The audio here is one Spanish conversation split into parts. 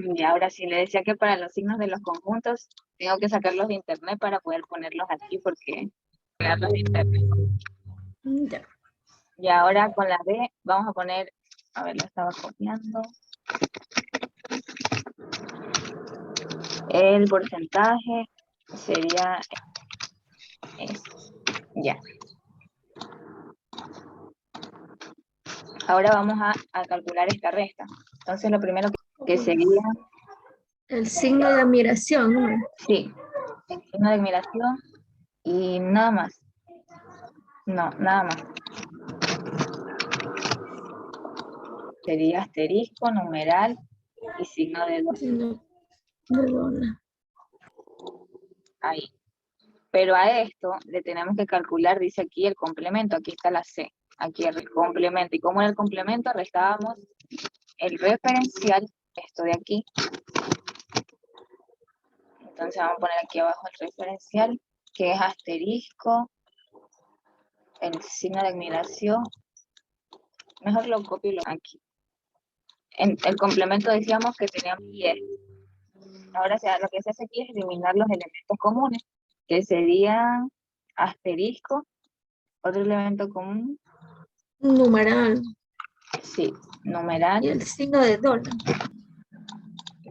Y ahora sí le decía que para los signos de los conjuntos tengo que sacarlos de internet para poder ponerlos aquí porque crearlos de internet. Ya. Y ahora con la D vamos a poner, a ver, lo estaba copiando. El porcentaje sería ya. Ahora vamos a calcular esta resta. Entonces lo primero que sería... El signo de admiración, ¿no? Sí, el signo de admiración y nada más. No, nada más. Sería asterisco, numeral y signo de dólar. Signo de dólar. Ahí. Pero a esto le tenemos que calcular, dice aquí el complemento, aquí está la C, aquí el complemento. ¿Y cómo era el complemento? Restábamos el referencial, esto de aquí. Entonces vamos a poner aquí abajo el referencial, que es asterisco, el signo de admiración. Mejor lo copio aquí. En el complemento decíamos que teníamos 10. Ahora lo que se hace aquí es eliminar los elementos comunes, que serían asterisco, otro elemento común. Numeral. Sí, numeral. Y el signo de dólar.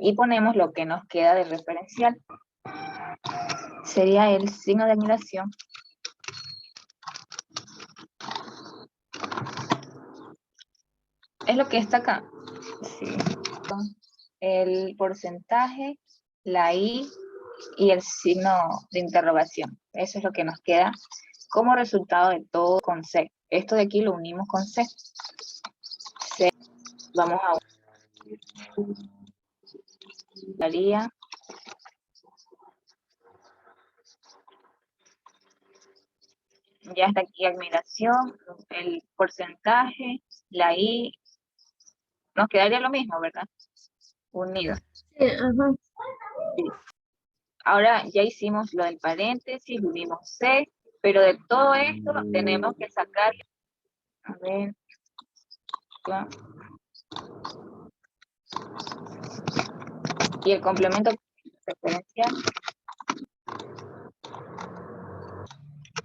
Y ponemos lo que nos queda de referencial. Sería el signo de admiración. Es lo que está acá. Sí. El porcentaje, la I y el signo de interrogación. Eso es lo que nos queda como resultado de todo con C. Esto de aquí lo unimos con C. C. Vamos a daría ya está aquí admiración, el porcentaje, la I, nos quedaría lo mismo, ¿verdad? Unido. Sí, ajá. Sí. Ahora ya hicimos lo del paréntesis, unimos C, pero de todo esto tenemos que sacar, a ver, y el complemento referencial.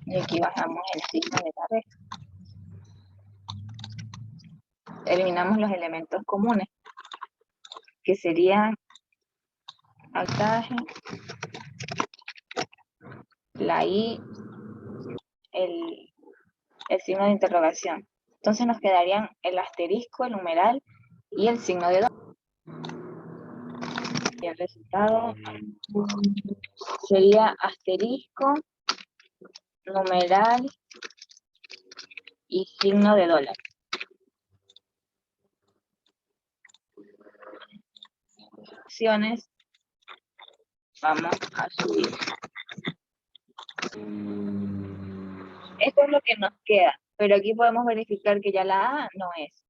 Y aquí bajamos el signo de la resta. Eliminamos los elementos comunes, que serían altaje, la I, el signo de interrogación. Entonces nos quedarían el asterisco, el numeral y el signo de dólar. Y el resultado sería asterisco, numeral y signo de dólar. Opciones. Vamos a subir. Esto es lo que nos queda, pero aquí podemos verificar que ya la A no es.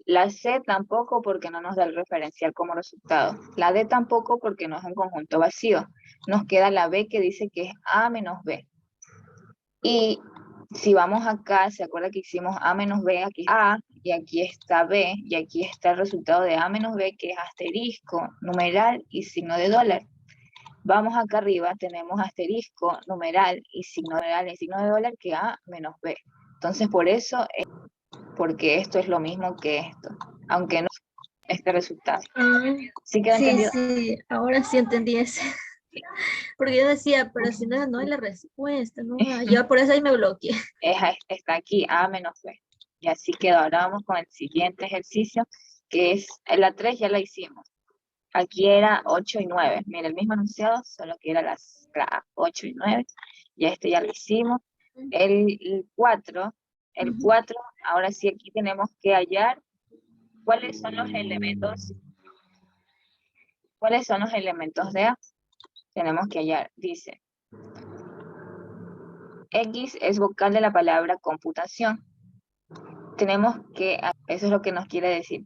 La C tampoco porque no nos da el referencial como resultado. La D tampoco porque no es un conjunto vacío. Nos queda la B que dice que es A menos B. Y si vamos acá, ¿se acuerda que hicimos A menos B? Aquí A y aquí está B y aquí está el resultado de A menos B que es asterisco, numeral y signo de dólar. Vamos acá arriba, tenemos asterisco, numeral y signo de dólar que A menos B. Entonces por eso, porque esto es lo mismo que esto, aunque no este resultado. ¿Sí quedó entendido? Sí, ahora sí entendí ese. Porque yo decía, pero si no es la respuesta, ¿no? Yo por eso ahí me bloqueé. Está aquí, A menos B. Y así quedó. Ahora vamos con el siguiente ejercicio, que es, la 3 ya la hicimos. Aquí era 8 y 9. Mira, el mismo enunciado, solo que era las 8 y 9. Y este ya lo hicimos. El 4, ahora sí aquí tenemos que hallar cuáles son los elementos de A. Tenemos que hallar, dice. X es vocal de la palabra computación. Tenemos que, eso es lo que nos quiere decir.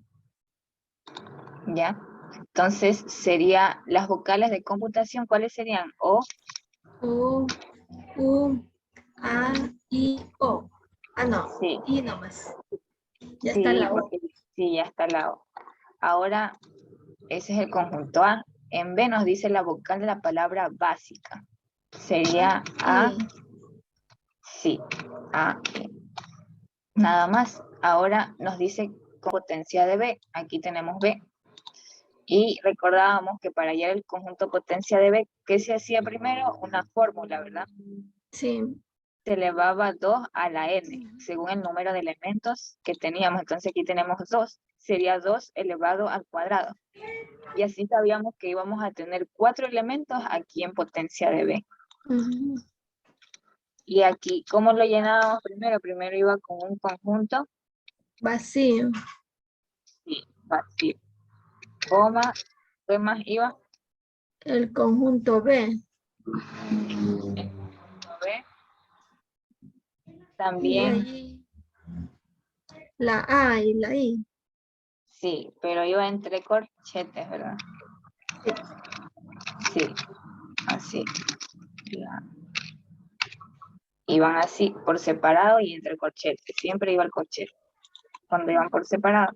¿Ya? Entonces, sería las vocales de computación, ¿cuáles serían? O, O, U, A, I, O. Ah, no. sí, I nomás. Ya está sí, la O. porque sí, ya está la O. Ahora, ese es el conjunto A. En B nos dice la vocal de la palabra básica. Sería A, I. sí, A. Nada más. Ahora nos dice potencia de B. Aquí tenemos B. Y recordábamos que para hallar el conjunto potencia de B, ¿qué se hacía primero? Una fórmula, ¿verdad? Sí. Se elevaba 2 a la n, según el número de elementos que teníamos. Entonces aquí tenemos 2, sería 2 elevado al cuadrado. Y así sabíamos que íbamos a tener 4 elementos aquí en potencia de B. Ujú. Y aquí, ¿cómo lo llenábamos primero? Primero iba con un conjunto Vacío. y vacío. Coma, ¿qué más iba? El conjunto B. B. Y También, ahí la A y la I. sí, pero iba entre corchetes, ¿verdad? Sí. Sí, así. Ya. Iban así, por separado y entre corchetes. Siempre iba el corchete cuando iban por separado.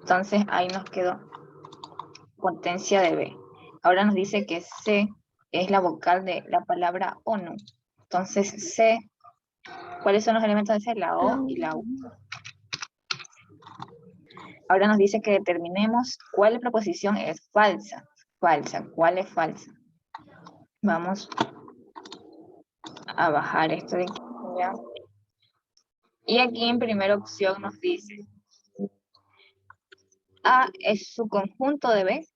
Entonces ahí nos quedó potencia de B. Ahora nos dice que C es la vocal de la palabra ONU. Entonces C, ¿cuáles son los elementos de C? La La O U. y la U. Ahora nos dice que determinemos cuál proposición es falsa. Falsa, ¿cuál es falsa? Vamos a bajar esto de aquí, ¿ya? Y aquí en primera opción nos dice A es su conjunto de B.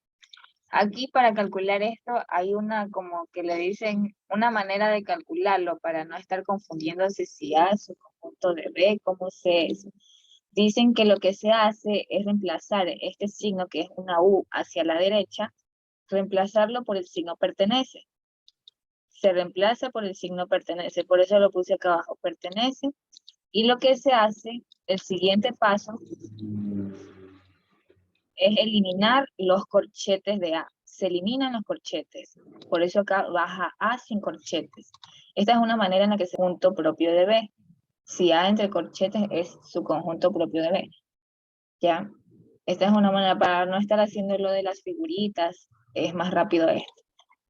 Aquí para calcular esto hay una como que le dicen una manera de calcularlo para no estar confundiéndose si A es su conjunto de B, cómo C es. Dicen que lo que se hace es reemplazar este signo que es una U hacia la derecha, reemplazarlo por el signo pertenece. Se reemplaza por el signo pertenece, por eso lo puse acá abajo, pertenece. Y lo que se hace, el siguiente paso, es eliminar los corchetes de A. Se eliminan los corchetes. Por eso acá baja A sin corchetes. Esta es una manera en la que se conjunto propio de B. Si A entre corchetes es su conjunto propio de B. ¿Ya? Esta es una manera para no estar haciendo lo de las figuritas. Es más rápido esto.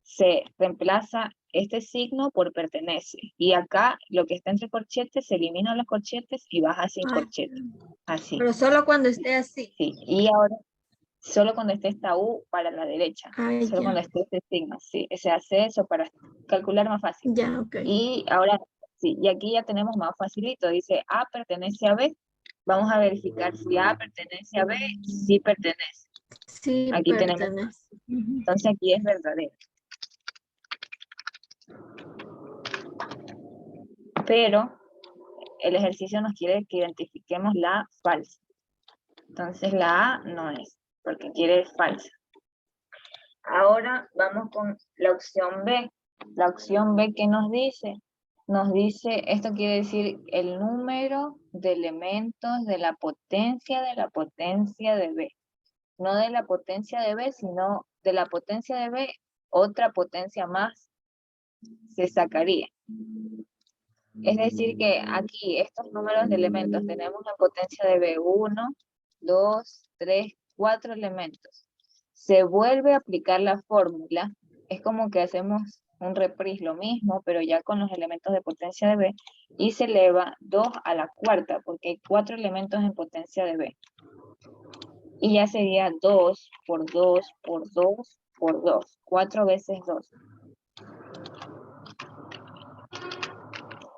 Se reemplaza este signo por pertenece. Y acá lo que está entre corchetes, se eliminan los corchetes y baja sin Ay, corchetes. Así. pero solo cuando esté así. Sí. Y ahora solo cuando esté esta U para la derecha, Ay, solo cuando ya. esté este signo, sí, se hace eso para calcular más fácil. Ya, ok. Y ahora, sí, y aquí ya tenemos más facilito, dice A pertenece a B, vamos a verificar si A pertenece a B, sí pertenece. Sí, Aquí tenemos, pertenece. Ujú. entonces aquí es verdadero. Pero el ejercicio nos quiere que identifiquemos la falsa. Entonces la A no es, porque quiere falsa. Ahora vamos con la opción B. La opción B, ¿qué nos dice? Nos dice, esto quiere decir el número de elementos de la potencia de B. No de la potencia de B, sino de la potencia de B, otra potencia más se sacaría. Es decir que aquí estos números de elementos tenemos la potencia de B, 1, 2, 3, 4 elementos. Se vuelve a aplicar la fórmula, es como que hacemos un reprise, lo mismo, pero ya con los elementos de potencia de B, y se eleva 2 a la cuarta, porque hay 4 elementos en potencia de B. Y ya sería 2 por 2 por 2 por 2, 4 veces 2.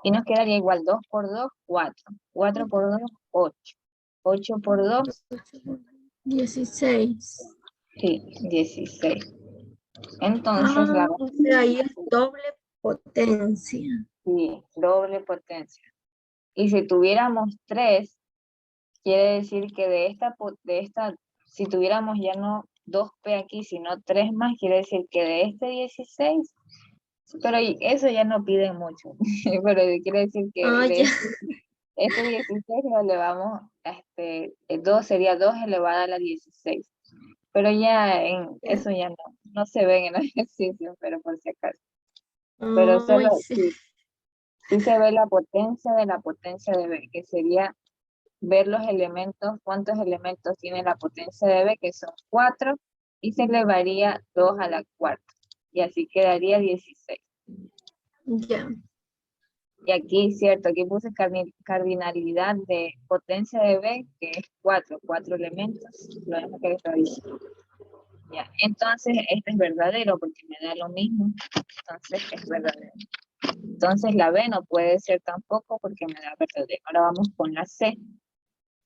Y nos quedaría igual 2 por 2, 4. 4 por 2, 8. 8 por 2, 16. sí, 16. Entonces, Ah, la o sea, ahí es doble potencia. sí, doble potencia. Y si tuviéramos 3, quiere decir que de esta, si tuviéramos ya no 2P aquí, sino 3 más, quiere decir que de este 16 Pero eso ya no pide mucho. Pero quiere decir que Ah, de ya. este 16 lo elevamos, el 2 sería 2 elevado a la 16. Pero ya en Ya. eso ya no se ven en el ejercicio, pero por si acaso. Pero solo Ay, sí. sí se ve la potencia de B, que sería ver los elementos, cuántos elementos tiene la potencia de B, que son 4, y se elevaría 2 a la cuarta. Y así quedaría 16. Ya. Y aquí, cierto, aquí puse cardinalidad de potencia de B, que es 4 elementos. Lo mismo que estaba diciendo. Ya, entonces, este es verdadero porque me da lo mismo. Entonces, es verdadero. Entonces, la B no puede ser tampoco porque me da verdadero. Ahora vamos con la C.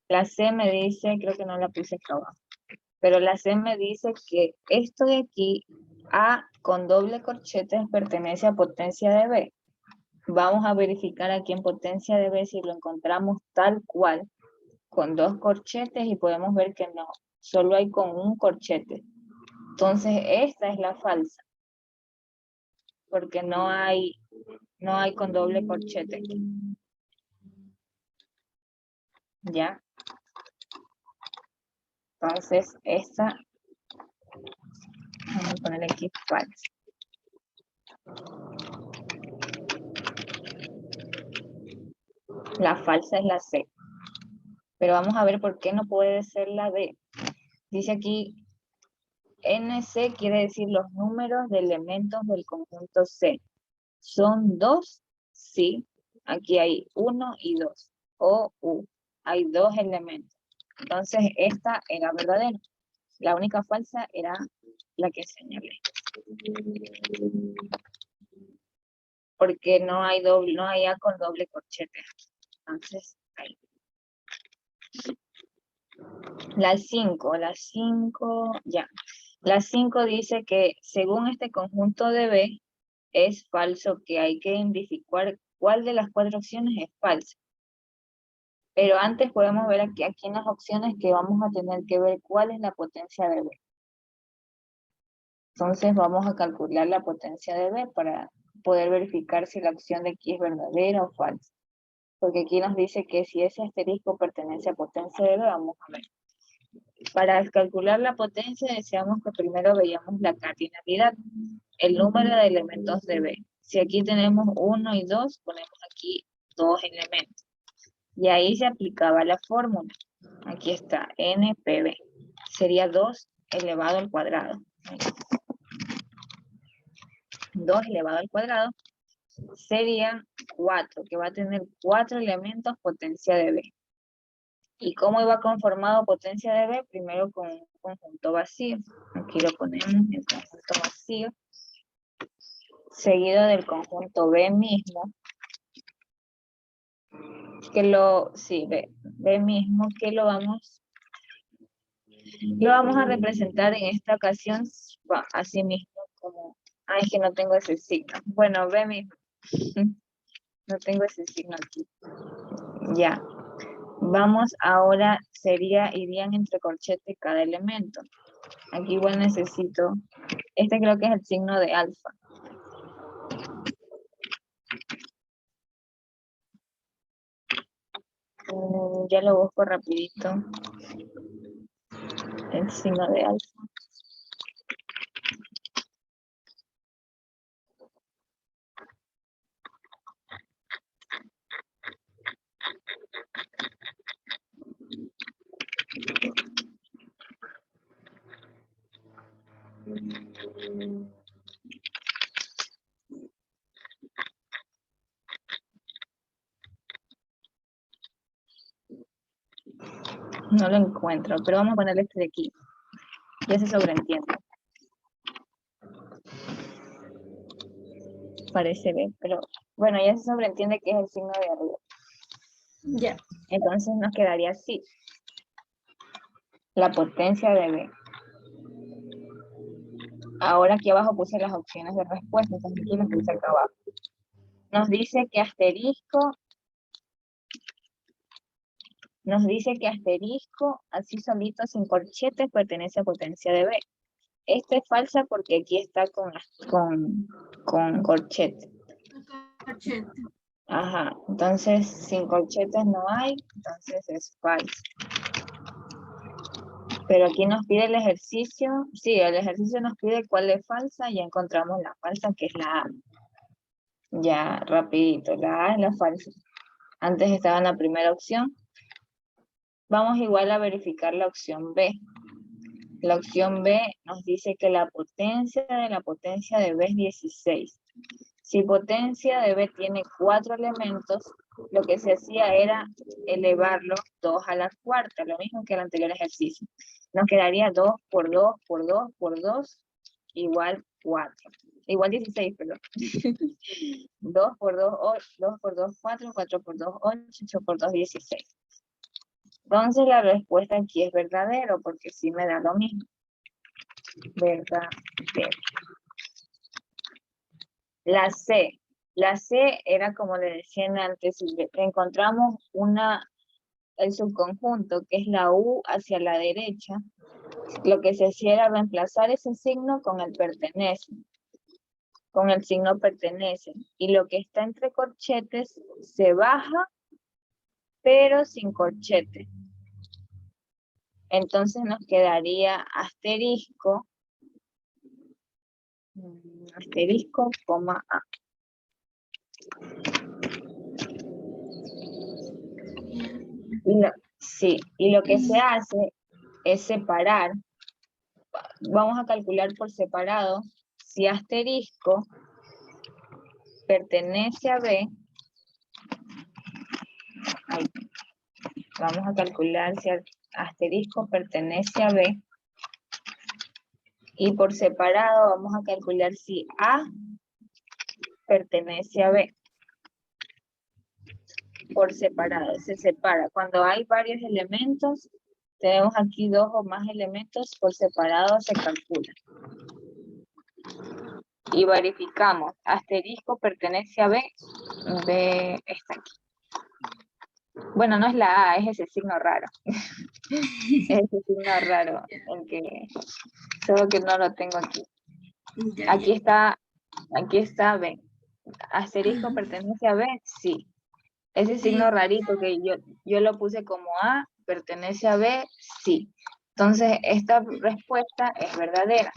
La C me dice, creo que no la puse acá abajo, pero la C me dice que esto de aquí, A con doble corchete, pertenece a potencia de B. Vamos a verificar aquí en potencia de B si lo encontramos tal cual, con 2 corchetes, y podemos ver que no, solo hay con un corchete. Entonces, esta es la falsa, porque no hay con doble corchete. ¿Ya? Entonces, esta, vamos a poner aquí falsa. La falsa es la C. Pero vamos a ver por qué no puede ser la D. Dice aquí, NC quiere decir los números de elementos del conjunto C. ¿Son 2? Sí. Aquí hay 1 y 2. O U. Hay 2 elementos. Entonces, esta era verdadera. La única falsa era la que señalé. Porque no hay A con doble corchete. Entonces, ahí. La 5, ya. La 5 dice que según este conjunto de B, es falso, que hay que identificar cuál de las 4 opciones es falsa. Pero antes podemos ver aquí en las opciones que vamos a tener que ver cuál es la potencia de B. Entonces vamos a calcular la potencia de B para poder verificar si la opción de aquí es verdadera o falsa. Porque aquí nos dice que si ese asterisco pertenece a potencia de B, vamos a ver. Para calcular la potencia, deseamos que primero veamos la cardinalidad, el número de elementos de B. Si aquí tenemos 1 y 2, ponemos aquí 2 elementos. Y ahí se aplicaba la fórmula. Aquí está, NPB. Sería 2 elevado al cuadrado. 2 elevado al cuadrado sería 4, que va a tener 4 elementos potencia de B. ¿Y cómo iba conformado potencia de B? Primero con un conjunto vacío. Aquí lo ponemos, el conjunto vacío. Seguido del conjunto B mismo. B mismo, que lo vamos a representar en esta ocasión así mismo como... Ay, es que no tengo ese signo. Bueno, B mismo. No tengo ese signo aquí. Ya. Vamos ahora, irían entre corchetes cada elemento. Aquí igual necesito, este creo que es el signo de alfa. Ya lo busco rapidito. El signo de alfa. No lo encuentro, pero vamos a ponerle este de aquí. Ya se sobreentiende. Parece B, pero bueno, ya se sobreentiende que es el signo de arriba. Ya. Entonces nos quedaría así. La potencia de B. Ahora aquí abajo puse las opciones de respuesta, entonces aquí lo puse acá abajo. Nos dice que asterisco, así solito, sin corchetes, pertenece a potencia de B. esta es falsa porque aquí está con corchete. Corchete. Ajá, entonces sin corchetes no hay, entonces es falso. Pero aquí nos pide el ejercicio, sí, el ejercicio nos pide cuál es falsa, ya encontramos la falsa que es la A. Ya, rapidito, la A es la falsa. Antes estaba en la primera opción. Vamos igual a verificar la opción B. La opción B nos dice que la potencia de B es 16. Si potencia de B tiene 4 elementos, lo que se hacía era elevarlo 2 a la cuarta, lo mismo que el anterior ejercicio. Nos quedaría 2 por 2 por 2 por 2 igual 4. Igual 16, perdón. 2 por 2, 2 por 2, 4, 4 por 2, 8, 8 por 2, 16. Entonces la respuesta aquí es verdadero, porque sí me da lo mismo. Verdadero. La C. La C era como le decían antes, si encontramos el subconjunto, que es la U hacia la derecha, lo que se hacía era reemplazar ese signo con el pertenece, con el signo pertenece. Y lo que está entre corchetes se baja, pero sin corchete. Entonces nos quedaría asterisco, coma A. Sí, y lo que se hace es separar. Vamos a calcular por separado si asterisco pertenece a B. Vamos a calcular si asterisco pertenece a B. Y por separado vamos a calcular si A pertenece a B. Por separado, se separa. Cuando hay varios elementos, tenemos aquí 2 o más elementos, por separado se calcula. Y verificamos, asterisco pertenece a B, B está aquí. Bueno, no es la A, es ese signo raro. Es ese signo raro, solo que no lo tengo aquí. Aquí está B. ¿Asterisco pertenece a B? Sí. Ese signo rarito que yo lo puse como A, pertenece a B, sí. Entonces, esta respuesta es verdadera.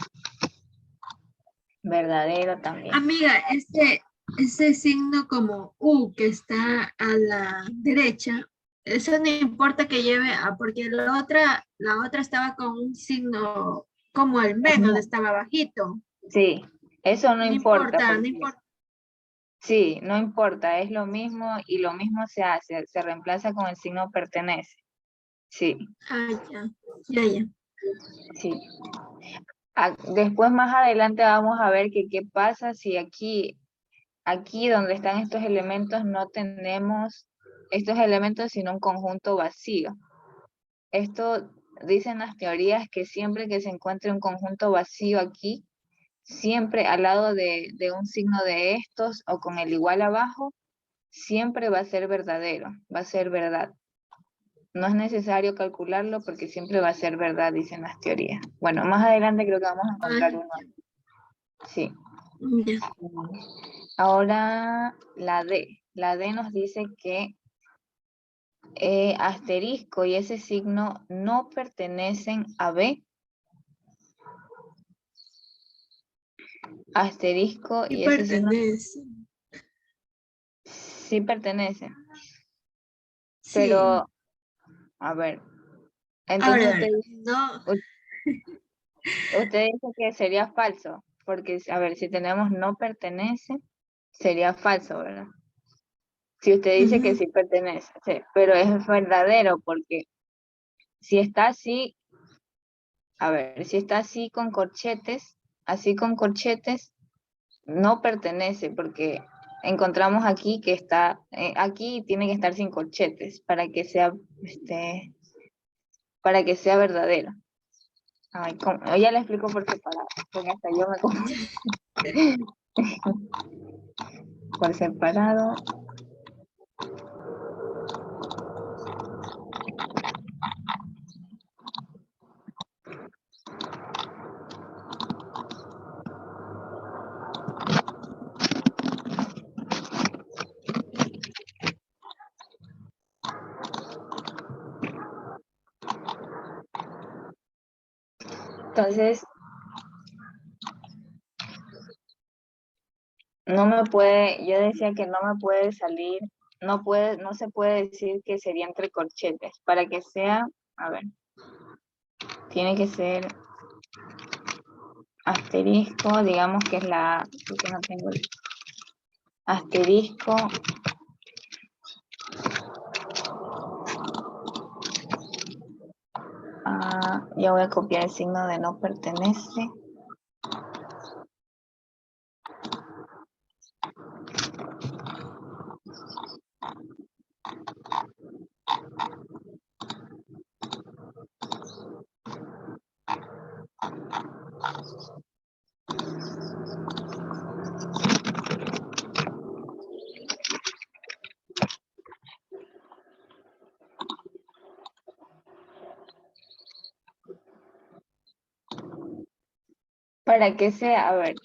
Verdadero también. Amiga, ese signo como U que está a la derecha, eso no importa que lleve a, porque la otra estaba con un signo como el menos, estaba bajito. Sí, eso no importa. No importa. Sí, no importa, es lo mismo y lo mismo se hace, se reemplaza con el signo pertenece. Sí. Ah, ya. Sí. Después más adelante vamos a ver qué pasa si aquí donde están estos elementos no tenemos estos elementos sino un conjunto vacío. Esto dicen las teorías que siempre que se encuentre un conjunto vacío aquí, siempre al lado de un signo de estos o con el igual abajo, siempre va a ser verdadero, va a ser verdad. No es necesario calcularlo porque siempre va a ser verdad, dicen las teorías. Bueno, más adelante creo que vamos a encontrar uno. Sí. Ya. Ahora la D. La D nos dice que asterisco y ese signo no pertenecen a B. Asterisco y ese signo sí pertenecen. Sí. Pero, a ver. Entonces usted dice que sería falso. Porque, a ver, si tenemos no pertenece, sería falso, ¿verdad? Si usted dice que sí pertenece, sí, pero es verdadero porque si está así, a ver, si está así con corchetes, no pertenece porque encontramos aquí que está, aquí tiene que estar sin corchetes para que sea verdadero. Ay, ya le explico por separado, porque hasta yo me confundí. Por separado. Entonces, no me puede, yo decía que no me puede salir, no se puede decir que sería entre corchetes. Para que sea, a ver, tiene que ser asterisco, digamos que es la A, porque no tengo el asterisco. Ya voy a copiar el signo de no pertenece. Para que sea, a ver,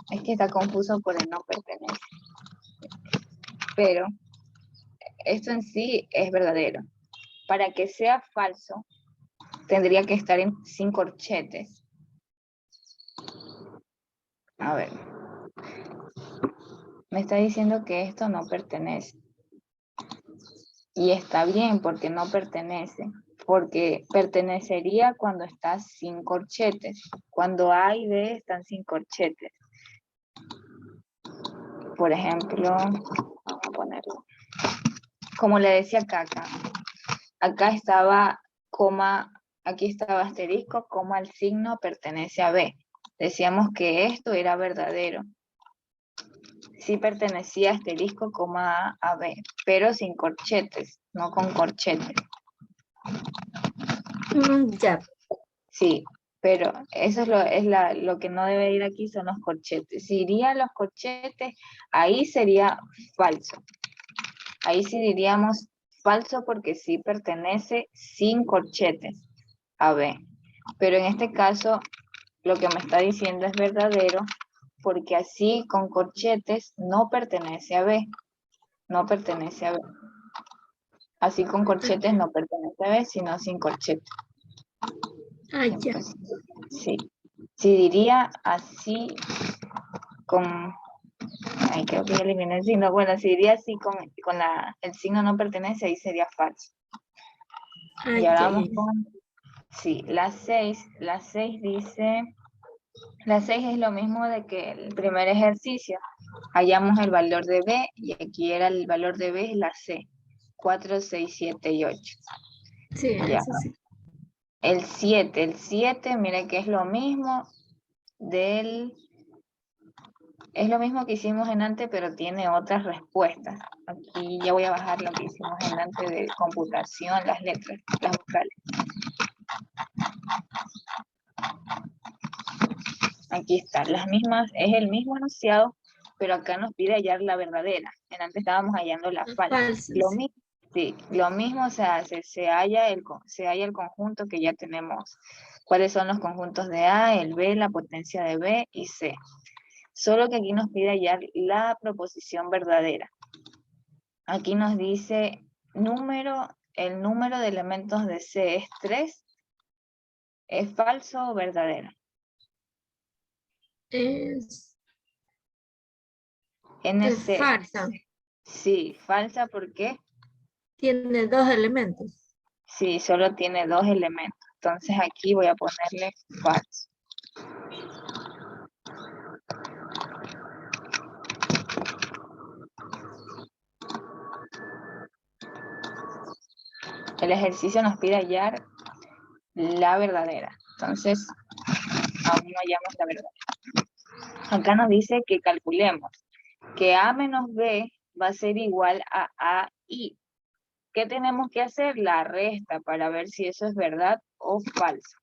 es que está confuso por el no pertenece. Pero esto en sí es verdadero. Para que sea falso, tendría que estar sin corchetes. A ver. Me está diciendo que esto no pertenece. Y está bien porque no pertenece. Porque pertenecería cuando está sin corchetes. Cuando A y B están sin corchetes. Por ejemplo, vamos a ponerlo. Como le decía acá estaba coma, aquí estaba asterisco, coma el signo pertenece a B. Decíamos que esto era verdadero. Sí pertenecía asterisco, coma A, B, pero sin corchetes, no con corchetes. Ya. Sí, pero eso es lo que no debe ir aquí, son los corchetes. Si irían los corchetes, ahí sería falso. Ahí sí diríamos falso porque sí pertenece sin corchetes a B. Pero en este caso, lo que me está diciendo es verdadero porque así con corchetes no pertenece a B. No pertenece a B. Así con corchetes no pertenece a B, sino sin corchetes. Ya. Entonces, sí. Si diría así con... Ay, creo que ya eliminé el signo. Bueno, si diría así con el signo no pertenece, ahí sería falso. Y ahora vamos con... Sí, la 6. La 6 dice... La 6 es lo mismo de que el primer ejercicio. Hallamos el valor de B y aquí era el valor de B es la C. 4, 6, 7 y 8. Sí, Ya. eso sí. El 7, mire que es lo mismo es lo mismo que hicimos en antes, pero tiene otras respuestas. Aquí ya voy a bajar lo que hicimos en antes de computación, las letras, las vocales. Aquí está, las mismas, es el mismo enunciado, pero acá nos pide hallar la verdadera. En antes estábamos hallando la falsa. Falso, Lo sí. mismo, sí, lo mismo se hace, se halla el conjunto que ya tenemos. ¿Cuáles son los conjuntos de A, el B, la potencia de B y C? Solo que aquí nos pide hallar la proposición verdadera. Aquí nos dice el número de elementos de C es 3. ¿Es falso o verdadero? Es NC. falsa. Sí, falsa, ¿por qué? Tiene 2 elementos. Sí, solo tiene 2 elementos. Entonces aquí voy a ponerle falso. El ejercicio nos pide hallar la verdadera. Entonces, aún no hallamos la verdadera. Acá nos dice que calculemos que A menos B va a ser igual a AI. ¿Qué tenemos que hacer? La resta para ver si eso es verdad o falso.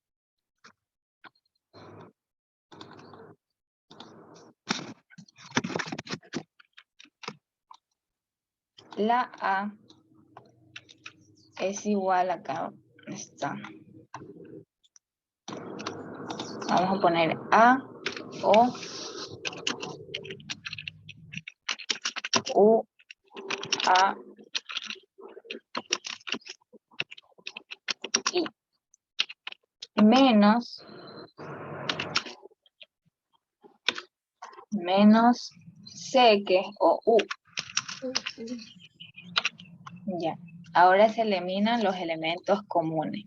La A es igual acá. Está. Vamos a poner A, O, U, A, I. Menos menos C, que es OU. Ya. Ahora se eliminan los elementos comunes.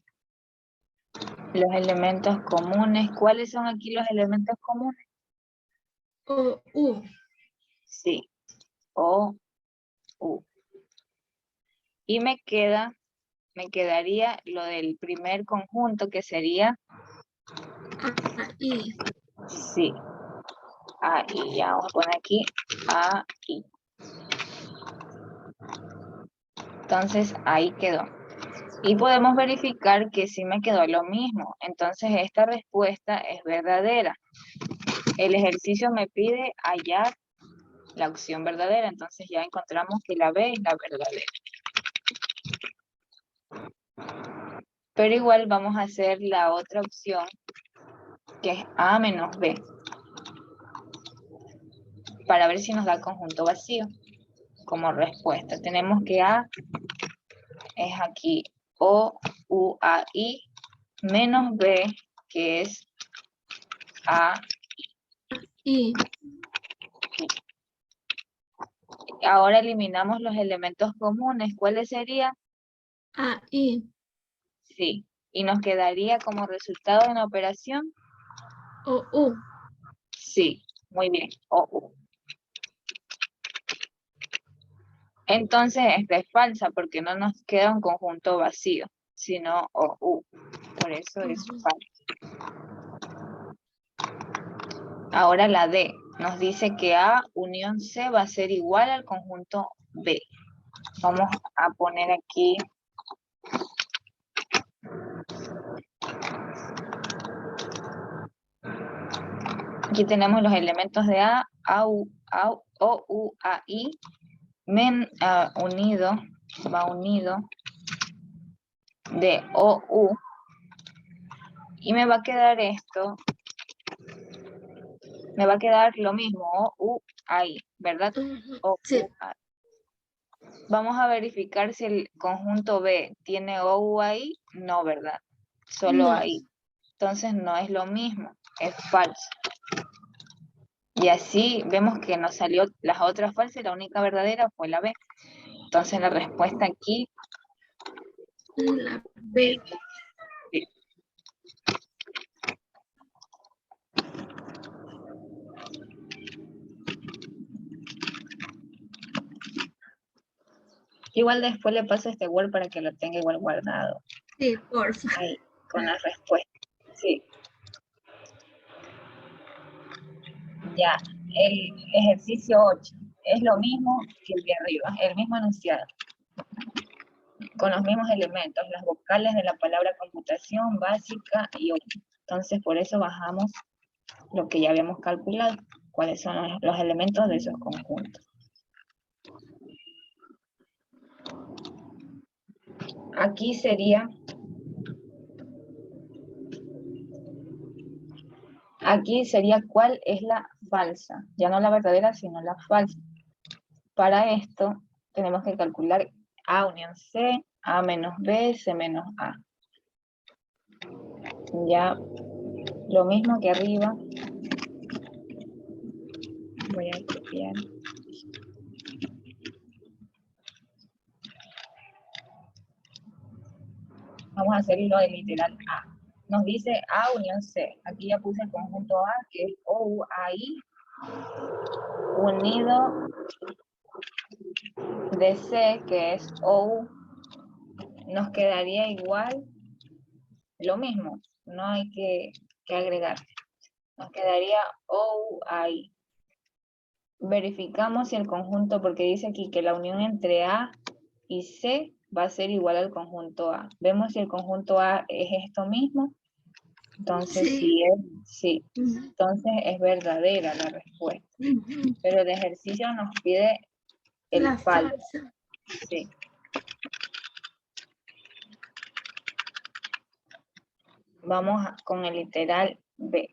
Los elementos comunes, ¿cuáles son aquí los elementos comunes? OU. Sí, O, U. Y me quedaría lo del primer conjunto que sería, I. sí, AI. Ya vamos a poner aquí AI. Entonces ahí quedó. Y podemos verificar que sí me quedó lo mismo. Entonces esta respuesta es verdadera. El ejercicio me pide hallar la opción verdadera. Entonces ya encontramos que la B es la verdadera. Pero igual vamos a hacer la otra opción, que es A menos B, para ver si nos da conjunto vacío como respuesta. Tenemos que A es aquí O, U, A, I, menos B, que es A, I. Ahora eliminamos los elementos comunes. ¿Cuáles serían? AI. Sí. Y nos quedaría como resultado de una operación. OU. Sí. Muy bien. OU. Entonces esta es falsa porque no nos queda un conjunto vacío, sino OU. Por eso es falsa. Ahora la D. Nos dice que A unión C va a ser igual al conjunto B. Vamos a poner aquí tenemos los elementos de A, O, U, A, I, unido, va unido de O, U, y me va a quedar esto, me va a quedar lo mismo, O, U, A, I, ¿verdad? O, Sí. U, A, I. Vamos a verificar si el conjunto B tiene O, U, A, I, no, ¿verdad? Solo No. A, I. Entonces no es lo mismo, es falso. Y así vemos que nos salió las otras falsas y la única verdadera fue la B. Entonces la respuesta aquí... La B. Sí. Igual después le paso este Word para que lo tenga igual guardado. Sí, porfa. Ahí, con las respuestas. Sí. Ya, el ejercicio 8 es lo mismo que el de arriba, el mismo enunciado. Con los mismos elementos, las vocales de la palabra computación básica y otro. Entonces, por eso bajamos lo que ya habíamos calculado, cuáles son los elementos de esos conjuntos. Aquí sería, cuál es la falsa, ya no la verdadera, sino la falsa. Para esto tenemos que calcular A unión C, A menos B, C menos A. Ya lo mismo que arriba. Voy a copiar. Vamos a hacerlo de literal A. Nos dice A unión C. Aquí ya puse el conjunto A, que es O, U, A, I, unido de C, que es O, U. Nos quedaría igual lo mismo. No hay que agregar. Nos quedaría O, U, A, I. Verificamos si el conjunto, porque dice aquí que la unión entre A y C va a ser igual al conjunto A. Vemos si el conjunto A es esto mismo. Entonces, Sí. sí. Entonces es verdadera la respuesta. Pero el ejercicio nos pide el La falso. falsa. Sí. Vamos con el literal B.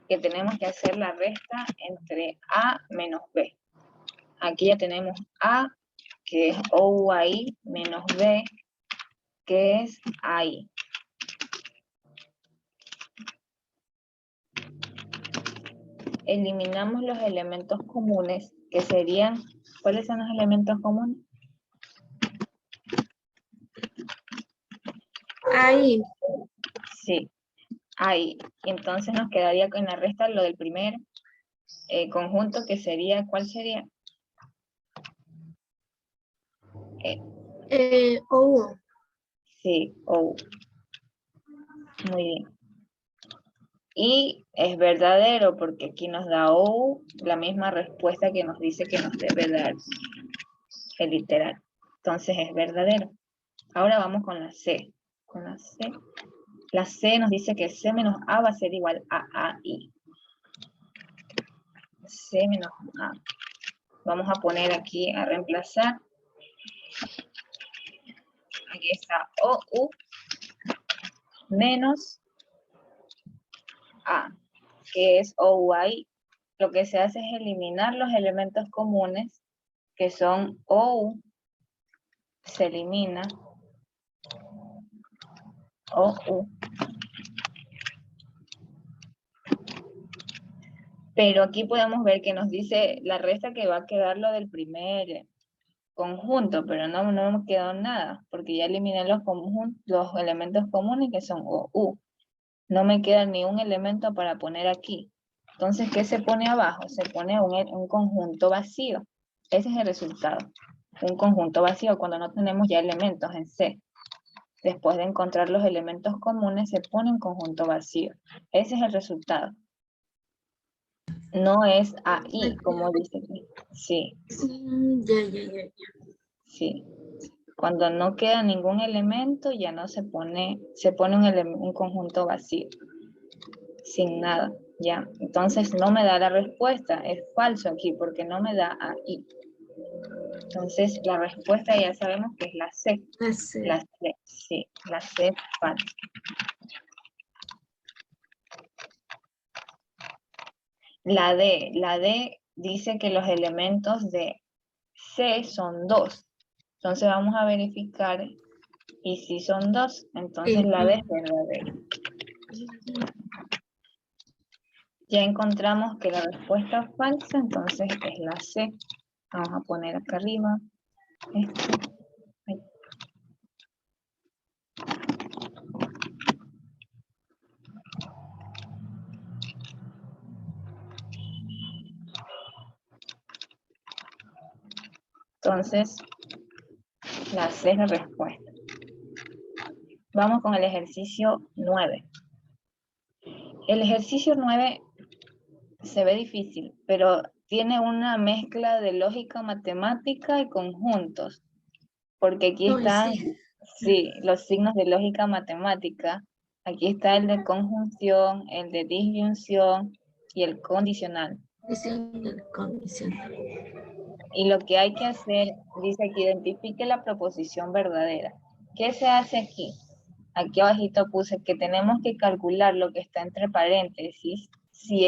Que tenemos que hacer la resta entre A menos B. Aquí ya tenemos A, que es O, A, I, menos B, que es AI. eliminamos los elementos comunes, que serían, ¿cuáles son los elementos comunes? Ahí, Sí, ahí. Y entonces nos quedaría en la resta lo del primer conjunto, que sería, ¿cuál sería? O. Sí, O. Muy bien. Y es verdadero porque aquí nos da O la misma respuesta que nos dice que nos debe dar el literal. Entonces es verdadero. Ahora vamos con la C. Con la C. La C nos dice que C menos A va a ser igual a I. C menos A. Vamos a poner aquí a reemplazar. Aquí está OU menos A, que es OUI. Lo que se hace es eliminar los elementos comunes, que son OU, se elimina, OU. Pero aquí podemos ver que nos dice la resta que va a quedar lo del primer conjunto, pero no hemos quedado nada, porque ya eliminé los elementos comunes que son OU. No me queda ni un elemento para poner aquí. Entonces, ¿qué se pone abajo? Se pone un conjunto vacío. Ese es el resultado. Un conjunto vacío cuando no tenemos ya elementos en C. Después de encontrar los elementos comunes, se pone un conjunto vacío. Ese es el resultado. No es ahí, como dice aquí. Sí, Ya. sí. Cuando no queda ningún elemento, ya no se pone un conjunto vacío. Sin nada, ¿ya? Entonces no me da la respuesta, es falso aquí porque no me da ahí. Entonces la respuesta ya sabemos que es la C. La C, sí, la C es falsa. La D dice que los elementos de C son 2. Entonces vamos a verificar y si son 2, entonces la D es verdadera. Ya encontramos que la respuesta es falsa, entonces es la C. Vamos a poner acá arriba. Ahí. Entonces, la C es la respuesta. Vamos con el ejercicio 9. El ejercicio 9 se ve difícil, pero tiene una mezcla de lógica matemática y conjuntos, porque aquí están, sí, los signos de lógica matemática. Aquí está el de conjunción, el de disyunción y el condicional. Y lo que hay que hacer, dice que identifique la proposición verdadera. ¿Qué se hace aquí? Aquí abajito puse que tenemos que calcular lo que está entre paréntesis, si